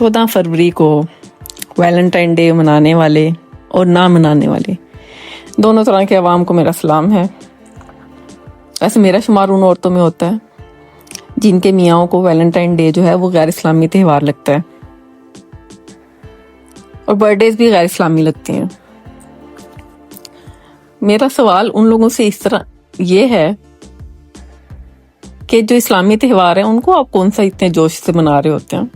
14 फरवरी को Valentine day मनाने वाले और ना मनाने वाले दोनों तरह के अवाम को मेरा सलाम है। ऐसे मेरा शुमार उन औरतों में होता है जिनके मियाँओं को वैलेंटाइन डे जो है वो गैर इस्लामी त्यौहार लगता है और बर्थडेज भी गैर इस्लामी लगती हैं। मेरा सवाल उन लोगों से इस तरह ये है कि जो इस्लामी त्यौहार है उनको आप कौन सा इतने जोश से मना रहे होते हैं।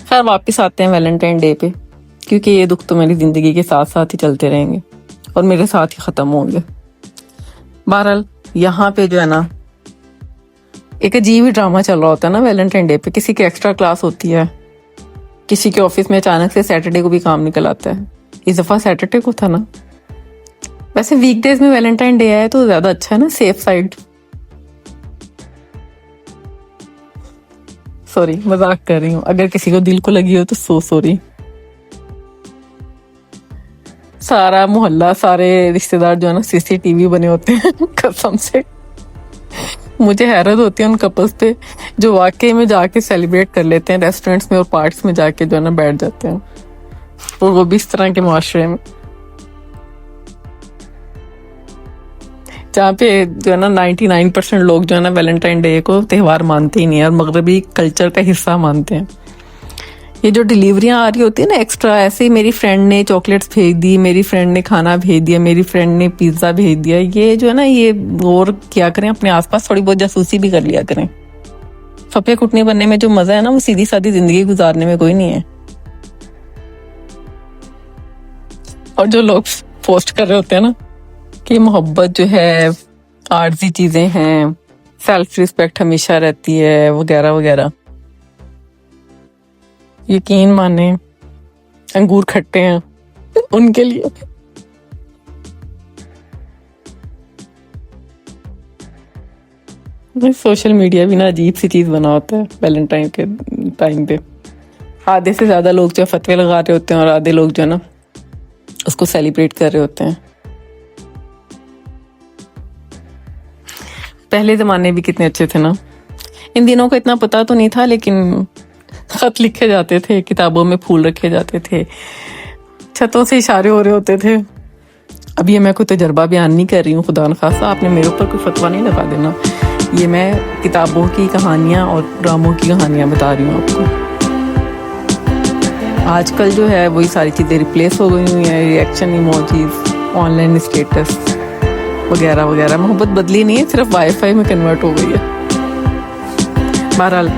खैर वापस आते हैं वैलेंटाइन डे पे, क्योंकि ये दुख तो मेरी जिंदगी के साथ साथ ही चलते रहेंगे और मेरे साथ ही खत्म होंगे। बहरहाल यहाँ पे जो है ना एक अजीब ही ड्रामा चल रहा होता है ना वैलेंटाइन डे पे। किसी की एक्स्ट्रा क्लास होती है, किसी के ऑफिस में अचानक से सैटरडे को भी काम निकल आता है। इस दफा सैटरडे को था ना। वैसे वीकडेज में वैलेंटाइन डे आए तो ज्यादा अच्छा है ना, सेफ साइड। सॉरी मजाक कर रही हूँ, अगर किसी को दिल को लगी हो तो सॉरी। सारा मोहल्ला सारे रिश्तेदार जो है ना सीसीटीवी बने होते हैं कसम से मुझे हैरत होती है उन कपल्स पे जो वाकई में जाके सेलिब्रेट कर लेते हैं रेस्टोरेंट्स में और पार्क्स में जाके जो है ना बैठ जाते हैं, और वो भी इस तरह के मुआशरे में जहाँ पे जो है ना 99% लोग जो है ना वैलेंटाइन डे को त्यौहार मानते ही नहीं है और मगरबी कल्चर का हिस्सा मानते हैं। ये जो डिलीवरियां आ रही होती है ना एक्स्ट्रा, ऐसे ही मेरी फ्रेंड ने चॉकलेट्स भेज दी, मेरी फ्रेंड ने खाना भेज दिया, मेरी फ्रेंड ने पिज्जा भेज दिया, ये जो है ना ये और क्या करें, अपने आसपास थोड़ी बहुत जासूसी भी कर लिया करें। फपे कुटनी बनने में जो मजा है ना वो सीधी सादी जिंदगी गुजारने में कोई नहीं है। और जो लोग पोस्ट कर रहे होते हैं ना कि मोहब्बत जो है आर्जी चीजें हैं, सेल्फ रिस्पेक्ट हमेशा रहती है वगैरह वगैरह, यकीन माने अंगूर खट्टे हैं उनके लिए। सोशल मीडिया भी ना अजीब सी चीज बना होता है वैलेंटाइन के टाइम पे। आधे से ज्यादा लोग जो फतवे लगा रहे होते हैं और आधे लोग जो है ना उसको सेलिब्रेट कर रहे होते हैं। पहले जमाने भी कितने अच्छे थे ना। इन दिनों को इतना पता तो नहीं था, लेकिन खत लिखे जाते थे, किताबों में फूल रखे जाते थे, छतों से इशारे हो रहे होते थे। अब ये मैं कोई तजर्बा बयान नहीं कर रही हूँ, खुदा न खासा आपने मेरे ऊपर कोई फतवा नहीं लगा देना। ये मैं किताबों की कहानियाँ और ड्रामों की कहानियाँ बता रही हूँ आपको। आजकल जो है वही सारी चीज़ें रिप्लेस हो गई हुई हैं, रिएक्शन इमोजीज, ऑनलाइन स्टेटस वगैरह वगैरह। मोहब्बत बदली नहीं है, सिर्फ वाईफाई में कन्वर्ट हो गई है। बहरहाल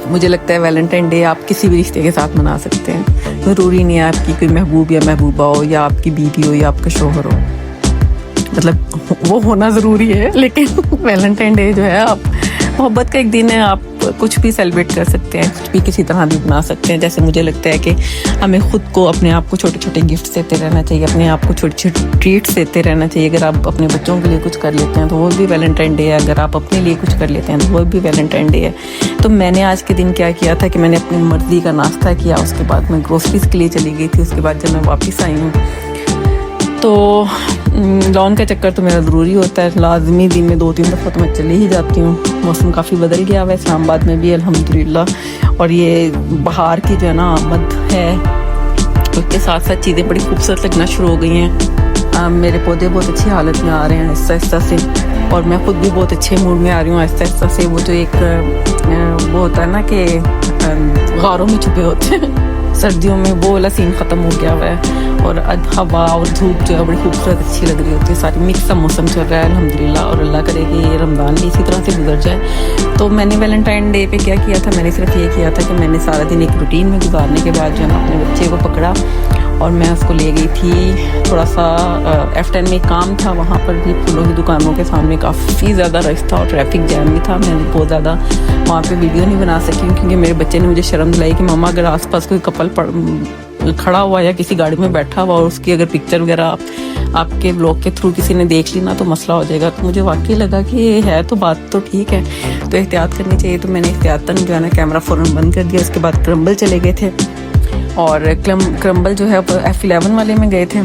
मुझे लगता है वैलेंटाइन डे आप किसी भी रिश्ते के साथ मना सकते हैं। ज़रूरी नहीं है आपकी कोई महबूब या महबूबा हो, या आपकी बीवी हो, या आपका शोहर हो। मतलब वो होना ज़रूरी है, लेकिन वैलेंटाइन डे जो है आप मोहब्बत का एक दिन है, आप कुछ भी सेलिब्रेट कर सकते हैं, कुछ भी किसी तरह भी बना सकते हैं। जैसे मुझे लगता है कि हमें खुद को, अपने आप को छोटे छोटे गिफ्ट देते रहना चाहिए, अपने आप को छोटे छोटे ट्रीट्स देते रहना चाहिए। अगर आप अपने बच्चों के लिए कुछ कर लेते हैं तो वो भी वैलेंटाइन डे है, अगर आप अपने लिए कुछ कर लेते हैं तो वो भी वैलेंटाइन डे है। तो मैंने आज के दिन क्या किया था कि मैंने अपनी मर्जी का नाश्ता किया, उसके बाद मैं ग्रोसरीज के लिए चली गई थी। उसके बाद जब मैं वापस आई हूँ तो लॉन का चक्कर तो मेरा ज़रूरी होता है, लाजमी दिन में 2-3 दफ़ा तो मैं चली ही जाती हूँ। मौसम काफ़ी बदल गया हुआ है इस्लामाबाद में भी अल्हम्दुलिल्लाह, और ये बाहर की जो है ना आमद है उसके साथ साथ चीज़ें बड़ी खूबसूरत लगना शुरू हो गई हैं। मेरे पौधे बहुत अच्छी हालत में आ रहे हैं आहिस्ता आहिस्ता से, और मैं खुद भी बहुत अच्छे मूड में आ रही हूँ आहिस्ता आहिस्ता से। वो जो एक वो होता है ना कि गारों में छुपे होते हैं सर्दियों में, वो वाला सीन ख़त्म हो गया हुआ है, और हवा और धूप जो है बड़ी खूबसूरत अच्छी लग रही होती है। सारी मिक्स सा मौसम चल रहा है अल्हम्दुलिल्लाह, और अल्लाह करे कि ये रमज़ान भी इसी तरह से गुजर जाए। तो मैंने वैलेंटाइन डे पे क्या किया था, मैंने सिर्फ ये किया था कि मैंने सारा दिन एक रूटीन में गुजारने के बाद जो है ना अपने बच्चे को पकड़ा और मैं उसको ले गई थी थोड़ा सा F10 में काम था, वहाँ पर भी फूलों की दुकानों के सामने काफ़ी ज़्यादा रश था और ट्रैफिक जैम भी था। मैं बहुत ज़्यादा वहाँ पे वीडियो नहीं बना सकी क्योंकि मेरे बच्चे ने मुझे शर्म दिलाई कि मम्मा अगर आसपास कोई कपल खड़ा हुआ या किसी गाड़ी में बैठा हुआ और उसकी अगर पिक्चर वगैरह आपके ब्लॉग के थ्रू किसी ने देख ली ना तो मसला हो जाएगा। तो मुझे वाकई लगा कि ये है तो बात तो ठीक है, तो एहतियात करनी चाहिए। तो मैंने एहतियातन जो है ना कैमरा फ़ौरन बंद कर दिया। उसके बाद क्रम्बल चले गए थे और क्रम्बल जो है F11 वाले में गए थे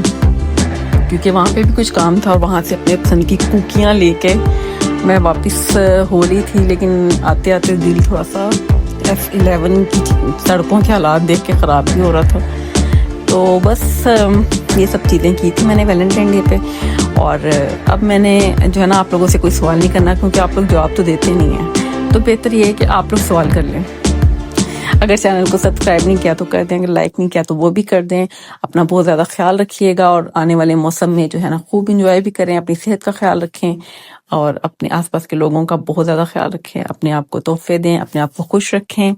क्योंकि वहाँ पे भी कुछ काम था, और वहाँ से अपने पसंद की कुकियाँ लेके मैं वापस हो रही थी। लेकिन आते आते दिल थोड़ा सा F11 की सड़कों के हालात देख के ख़राब भी हो रहा था। तो बस ये सब चीज़ें की थी मैंने वैलेंटाइन डे पे। और अब मैंने जो है ना आप लोगों से कोई सवाल नहीं करना, क्योंकि आप लोग जवाब तो देते नहीं हैं। तो बेहतर ये है कि आप लोग सवाल कर लें। अगर चैनल को सब्सक्राइब नहीं किया तो कर दें, अगर लाइक नहीं किया तो वो भी कर दें। अपना बहुत ज़्यादा ख्याल रखिएगा और आने वाले मौसम में जो है ना खूब इंजॉय भी करें, अपनी सेहत का ख्याल रखें और अपने आसपास के लोगों का बहुत ज़्यादा ख्याल रखें। अपने आप को तोहफे दें, अपने आप को खुश रखें।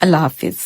अल्लाह हाफिज़।